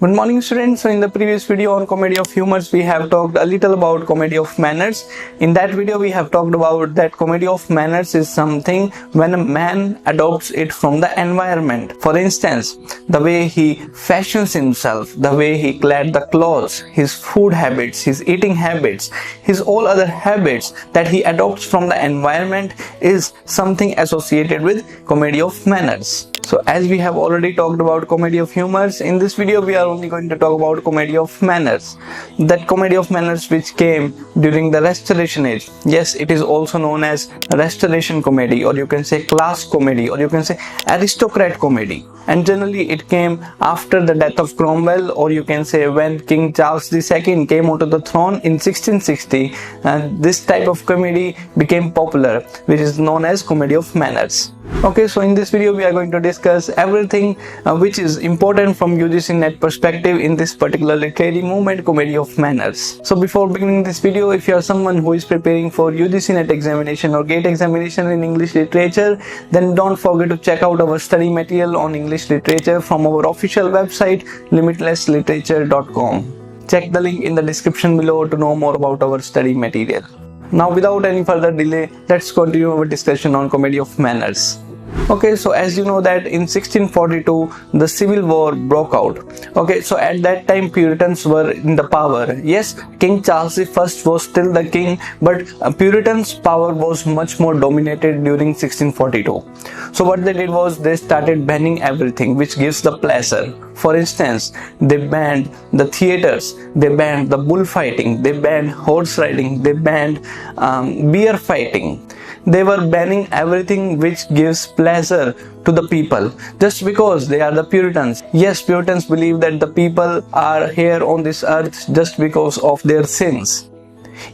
Good morning students. So in the previous video on comedy of humors, we have talked a little about comedy of manners. In that video we have talked about that comedy of manners is something when a man adopts it from the environment. For instance, the way he fashions himself, the way he clad the clothes, his food habits, his eating habits, his all other habits that he adopts from the environment is something associated with comedy of manners. So as we have already talked about comedy of humors, in this video we are only going to talk about comedy of manners. That comedy of manners which came during the Restoration age. Yes, it is also known as Restoration comedy, or you can say class comedy, or you can say aristocrat comedy. And generally it came after the death of Cromwell, or you can say when King Charles II came onto the throne in 1660, and this type of comedy became popular, which is known as comedy of manners. Okay, so in this video we are going to discuss everything which is important from UGC NET perspective in this particular literary movement, comedy of manners. So before beginning this video, if you are someone who is preparing for UGC NET examination or GATE examination in English literature, then don't forget to check out our study material on English literature from our official website limitlessliterature.com. Check the link in the description below to know more about our study material. Now without any further delay, let's continue our discussion on comedy of manners. Okay, so as you know that in 1642 the civil war broke out. Okay, so at that time Puritans were in the power. Yes, King Charles I was still the king, but Puritans' power was much more dominated during 1642. So what they did was they started banning everything which gives the pleasure. For instance, they banned the theaters, they banned the bullfighting, they banned horse riding, they banned bear fighting. They were banning everything which gives pleasure to the people just because they are the Puritans. Yes, Puritans believe that the people are here on this earth just because of their sins.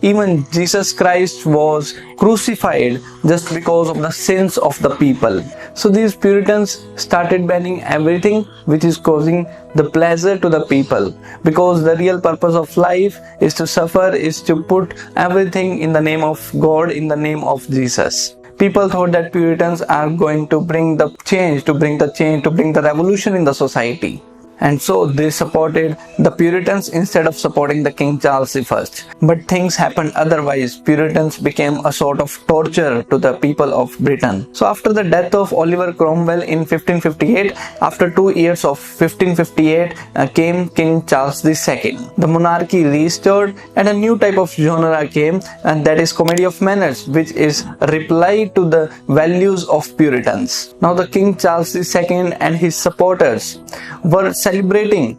Even Jesus Christ was crucified just because of the sins of the people. So these Puritans started banning everything which is causing the pleasure to the people, because the real purpose of life is to suffer, is to put everything in the name of God, in the name of Jesus. People thought that Puritans are going to bring the change, to bring the revolution in the society. And so they supported the Puritans instead of supporting the King Charles I. But things happened otherwise. Puritans became a sort of torture to the people of Britain. So after the death of Oliver Cromwell in 1558, after 2 years of 1558 came King Charles II. The monarchy restored and a new type of genre came, and that is comedy of manners, which is a reply to the values of Puritans. Now the King Charles II and his supporters were celebrating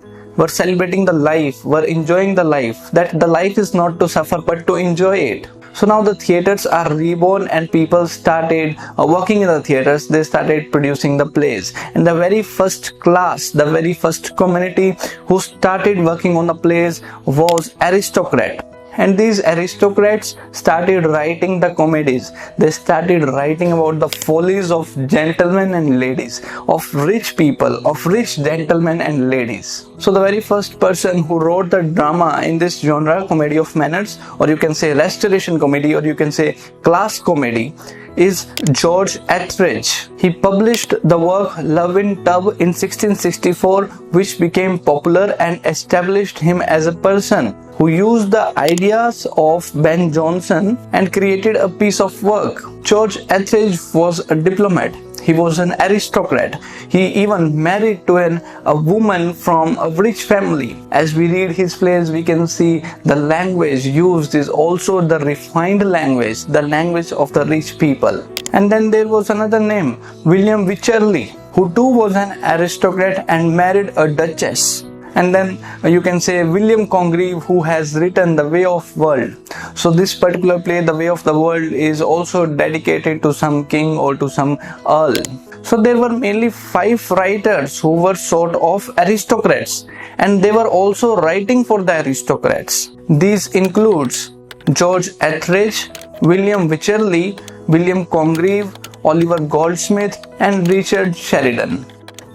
the life, were enjoying the life, that the life is not to suffer but to enjoy it. So now the theaters are reborn and people started working in the theaters. They started producing the plays, and the very first class, the very first community who started working on the plays was aristocrat. And these aristocrats started writing the comedies. They started writing about the follies of gentlemen and ladies, of rich people, of rich gentlemen and ladies. So the very first person who wrote the drama in this genre, comedy of manners, or you can say restoration comedy, or you can say class comedy, is George Etherege. He published the work Love in Tub in 1664, which became popular and established him as a person who used the ideas of Ben Jonson and created a piece of work. George Etherege was a diplomat. He was an aristocrat. He even married to a woman from a rich family. As we read his plays, we can see the language used is also the refined language, the language of the rich people. And then there was another name, William Wycherley, who too was an aristocrat and married a duchess. And then you can say William Congreve, who has written The Way of World. So this particular play, The Way of the World, is also dedicated to some king or to some earl. So there were mainly 5 writers who were sort of aristocrats, and they were also writing for the aristocrats. These includes George Etherege, William Wycherley, William Congreve, Oliver Goldsmith and Richard Sheridan.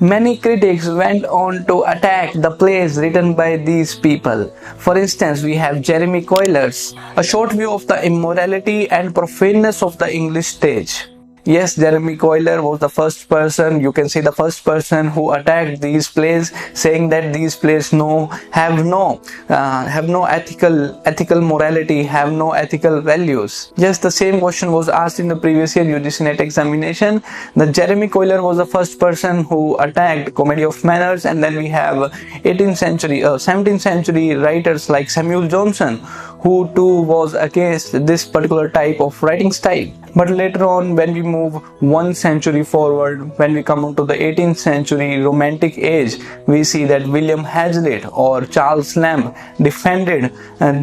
Many critics went on to attack the plays written by these people. For instance, we have Jeremy Coyle's A Short View of the Immorality and Profaneness of the English Stage. Yes, Jeremy Coiler was the first person, you can say the first person who attacked these plays, saying that these plays have no ethical morality, have no ethical values. Yes, the same question was asked in the previous year UGC NET examination. The Jeremy Coiler was the first person who attacked comedy of manners, and then we have 17th century writers like Samuel Jonson, who too was against this particular type of writing style. But later on, when we move one century forward, when we come to the 18th century Romantic age, we see that William Hazlitt or Charles Lamb defended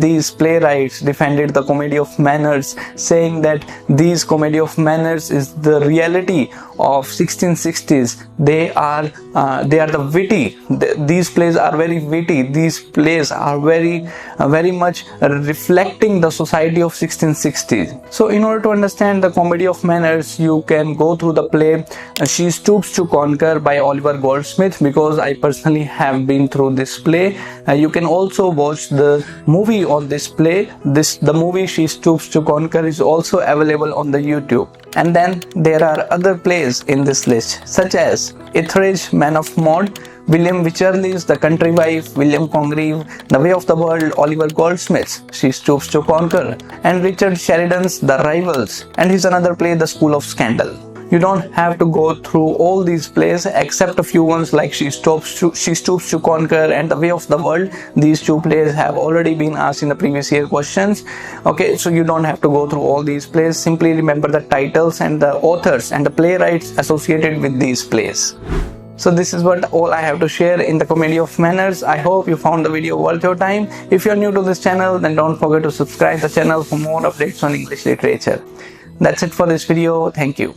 these playwrights, defended the comedy of manners, saying that these comedy of manners is the reality of 1660s. They are the witty. These plays are very witty. These plays are very much reflecting the society of 1660s. So in order to understand the comedy of manners, you can go through the play She Stoops to Conquer by Oliver Goldsmith, because I personally have been through this play. You can also watch the movie on this play. The movie She Stoops to Conquer is also available on the YouTube. And then there are other plays in this list, such as Etherege, Man of Maud, William Wycherley's The Country Wife, William Congreve, The Way of the World, Oliver Goldsmith's She Stoops to Conquer, and Richard Sheridan's The Rivals, and his another play The School of Scandal. You don't have to go through all these plays except a few ones like She Stoops to Conquer and The Way of the World. These two plays have already been asked in the previous year questions. Okay, so you don't have to go through all these plays. Simply remember the titles and the authors and the playwrights associated with these plays. So this is what all I have to share in the comedy of manners. I hope you found the video worth your time. If you are new to this channel, then don't forget to subscribe the channel for more updates on English literature. That's it for this video. Thank you.